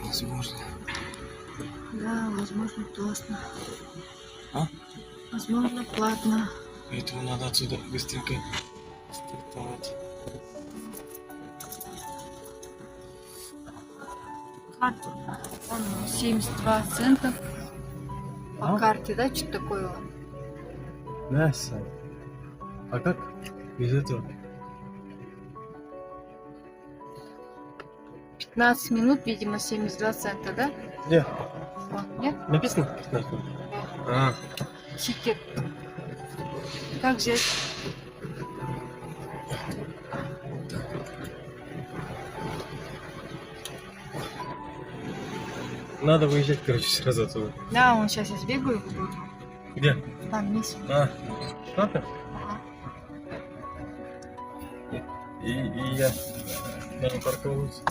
Возможно. Да, возможно, платно. А? Возможно, платно. Поэтому надо отсюда быстренько стартовать. Карту. Он 72 цента по А? карте, да, что-то такое. Да, Сань. А как без этого? 15 минут, видимо, 72 цента, да? Где? Вот, нет? Написано 15 минут. А, Тикет. Как взять? надо выезжать, короче, сразу отсюда. Да, он сейчас я сбегаю. Где? Там вниз. А, что-то? Ага. И я припарковываюсь.